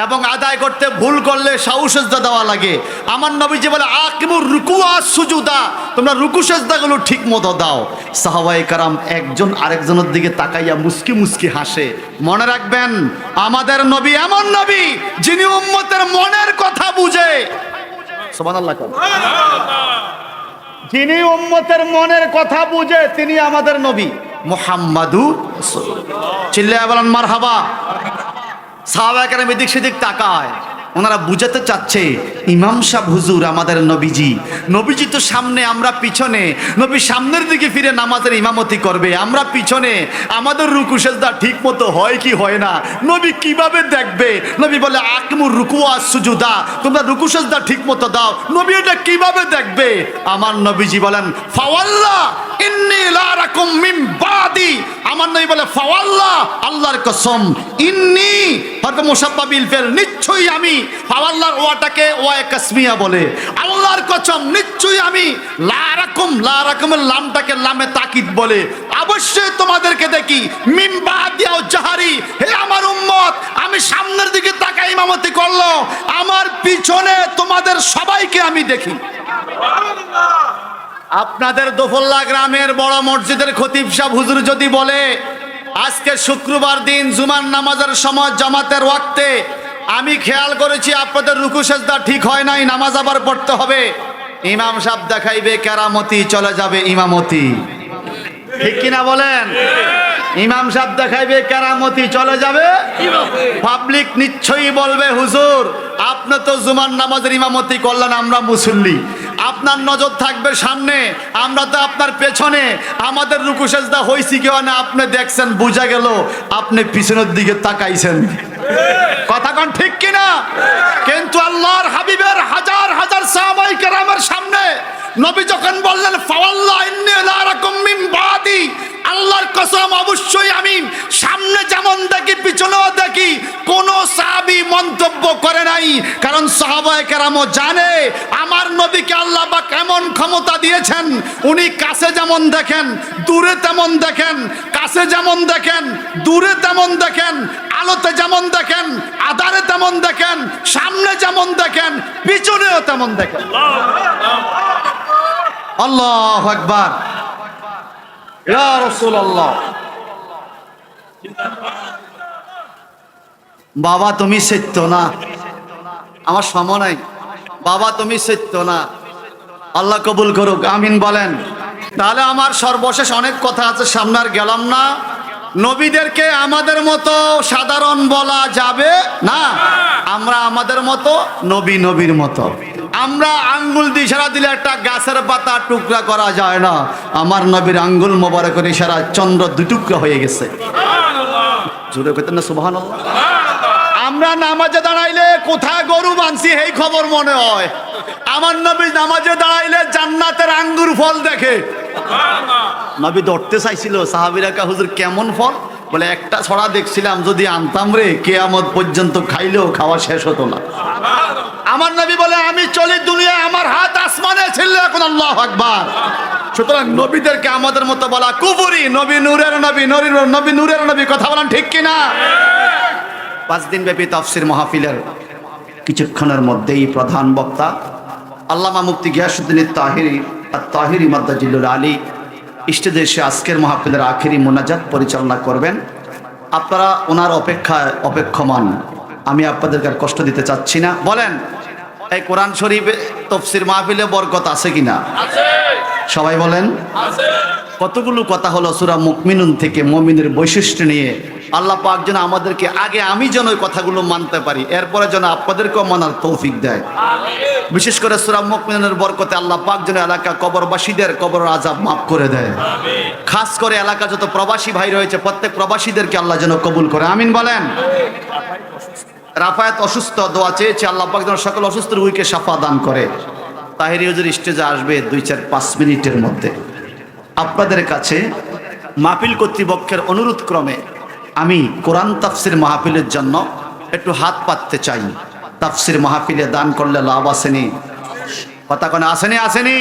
এবং আদায় করতে ভুল করলে সাহু সেজদা দেওয়া লাগে। আমার নবীজি বলে আকিমুর রুকু ওয়াস সুজুদা, তোমরা রুকু সেজদাগুলো ঠিক মতো দাও। সাহাবায়ে কেরাম একজন আরেকজনের দিকে তাকাইয়া মুস্কি মুস্কি হাসে। মনে রাখবেন, আমাদের নবী এমন নবী যিনি উম্মতের মনের কথা বুঝে। সুবহানাল্লাহ। যিনি উম্মতের মনের কথা বুঝে তিনি আমাদের নবী মুহাম্মাদুর রাসূলুল্লাহ। চিল্লায়া বলেন মারহাবা। সাহাবায়ে কেরাম এদিক সেদিক তাকায়, ওনারা বুঝাতে চাচ্ছে ইমাম সাহেব হুজুর আমাদের নবীজি, নবীজি তো সামনে, আমরা পিছনে। নবী সামনের দিকে ফিরে নামাজের ইমামতি করবে, আমরা পিছনে। আমাদের রুকু সেজদা ঠিক মতো হয় কি হয় না নবী কিভাবে দেখবে? নবী বলে আকিমুর রুকু ওয়াস সুজুদা, তোমরা রুকু সেজদা ঠিক মতো দাও। নবী এটা কিভাবে দেখবে? আমার নবীজি বলেন ফাওয়াল্লাহ ইন্নী লা আরাকুম মিন বাদি, আমার নবী বলে ফাওয়াল্লাহ, আল্লাহর কসম, ইন্নী হযরত মুসাব্বা বিল ফেল, নিশ্চয়ই আমি। ফাওয়াল্লাহর ওয়াটাকে ওয়ায়ে কাসমিয়া বলে, আল্লাহর কসম নিশ্চয়ই আমি। লা আরাকুম, লা আরাকুমের লামটাকে লামে তাকিদ বলে, অবশ্যই তোমাদেরকে দেখি। মিন বাদি আও জাহারি, হে আমার উম্মত, আমি সামনের দিকে তাকাই ইমামতি করলো, আমার পিছনে তোমাদের সবাইকে আমি দেখি। আপনাদের দোফল্লা গ্রামের বড় মসজিদের খতিব সাহেব হুজুর যদি বলে আজকে শুক্রবার দিন জুমার নামাজের সময় জামাতের ওয়াক্তে আমি খেয়াল করেছি আপনাদের রুকু সেজদা ঠিক হয় নাই, নামাজ আবার পড়তে হবে, ইমাম সাহেব দেখাইবে কেরামতি, চলে যাবে ইমামতি। ঠিক কিনা বলেন? ইমাম সাহেব দেখাইবে কেরামতি, চলে যাবে। পাবলিক নিশ্চয়ই বলবে হুজুর আপনি তো জুমার নামাজের ইমামতি করলেন, আমরা মুসল্লি, আপনার নজর থাকবে সামনে, আমরা তো আপনার পেছনে। আমাদের রুকু সেজদা হইছে কি হয় না আপনি দেখছেন, বুঝা গেল আপনি পিছনের দিকে তাকাইছেন। কথা কোন ঠিক কিনা? কিন্তু আল্লাহর হাবিবের হাজার হাজার সাহাবায়ে কেরামের সামনে নবী যখন বললেন ফাওয়াল্লাহ ইন্নী লা আরাকুম মিন বাদি, আল্লাহর কসম অবশ্যই আমি সামনে যেমন দেখি পিছনেও দেখি, কোন সাহাবী মন্তব্য করে নাই। কারণ সাহাবায়ে কেরামও জানে আমার নবীকে আল্লাহ পাক কেমন ক্ষমতা দিয়েছেন। উনি কাছে যেমন দেখেন দূরে তেমন দেখেন, কাছে যেমন দেখেন দূরে তেমন দেখেন, আলোতে যেমন দেখেন আধারে তেমন দেখেন, সামনে যেমন দেখেন পিছনেও তেমন দেখেন। আল্লাহু আকবার, ইয়া রাসূলুল্লাহ। বাবা তুমি সত্য না, আমার সময় নাই, বাবা তুমি সত্য না, আল্লাহ কবুল করুক, আমিন বলেন। তাহলে আমার সর্বশেষ অনেক কথা আছে, সামনে আর গেলাম না। নবীদেরকে আমাদের মতো সাধারণ বলা যাবে না, আমরা আমাদের মতো, নবী নবীর মতো। আমরা আঙ্গুল দিয়ে ইশারা দিলে একটা গাছের পাতা টুকরা করা যায় না, আমার নবীর আঙ্গুল মোবারকের ইশারা চন্দ্র দুই টুকরা হয়ে গেছে। জোরে কইতেন না সুবহানাল্লাহ। আমরা নামাজে দাঁড়াইলে কোথায় গরু বানছি এই খবর মনে হয়, আমার নবী নামাজে দাঁড়াইলে জান্নাতের আঙ্গুর ফল দেখে। নবী ধরতে চাইছিল, সাহাবীরা কা হুজুর কেমন ফল? বলে একটা ছড়া দেখছিলাম, যদি আনতাম রে কিয়ামত পর্যন্ত খাইলেও খাওয়া শেষ হতো না। আমার নবী বলে আমি চলি দুনিয়ায়, আমার হাত আসমানে ছিল, এখন আল্লাহু আকবার। সুতরাং নবীদেরকে আমাদের মতো বলা কুফরি। নবী নূরের নবী, নবী নূরের নবী, কথা বলেন ঠিক কিনা? 5 দিন ব্যাপী তাফসীর মাহফিলের কিছুক্ষণের মধ্যেই প্রধান বক্তা আল্লামা মুফতি গিয়াসউদ্দিন তাহিরি আত-তাহিরি মাদ্দাজিলুল আলী স্টেজে এসে আজকের মাহফিলের আখেরি মোনাজাত পরিচালনা করবেন। আপনারা ওনার অপেক্ষমান, আমি আপনাদেরকে আর কষ্ট দিতে চাচ্ছি না। বলেন, এই কোরআন শরীফে তাফসীর মাহফিলে বরকত আছে কিনা? সবাই বলেন। কতগুলো কথা হলো সূরা মুমিনুন থেকে, মুমিনের বৈশিষ্ট্য নিয়ে। আল্লাহ পাক যেন আমাদেরকে আগে আমি যেন ওই কথাগুলো মানতে পারি, এরপরে যেন আপনাদেরকেও মানার তৌফিক দেয়। বিশেষ করে সূরা মুমিনুনের বরকতে আল্লাহ পাক যেন এলাকা কবরবাসীদের কবরের আযাব মাফ করে দেয়। খাস করে এলাকা যত প্রবাসী ভাই রয়েছে প্রত্যেক প্রবাসীদেরকে আল্লাহ যেন কবুল করে, আমিন বলেন। রাফায়েত অসুস্থ, দোয়া চেয়েছে আল্লাহ পাক যেন সকল অসুস্থ রোগীকে শাফা দান করে। তাহেরি হুজুর স্টেজে আসবে 2-4-5 মিনিটের মধ্যে। আপনাদের কাছে মাহফিল কর্তৃপক্ষের অনুরোধ ক্রমে আমি কোরআন তাফসীর মাহফিলের জন্য একটু হাত পাততে চাই। তাফসীর মাহফিলে দান করলে লাভ আসেনি? কথা কোন আসেনি?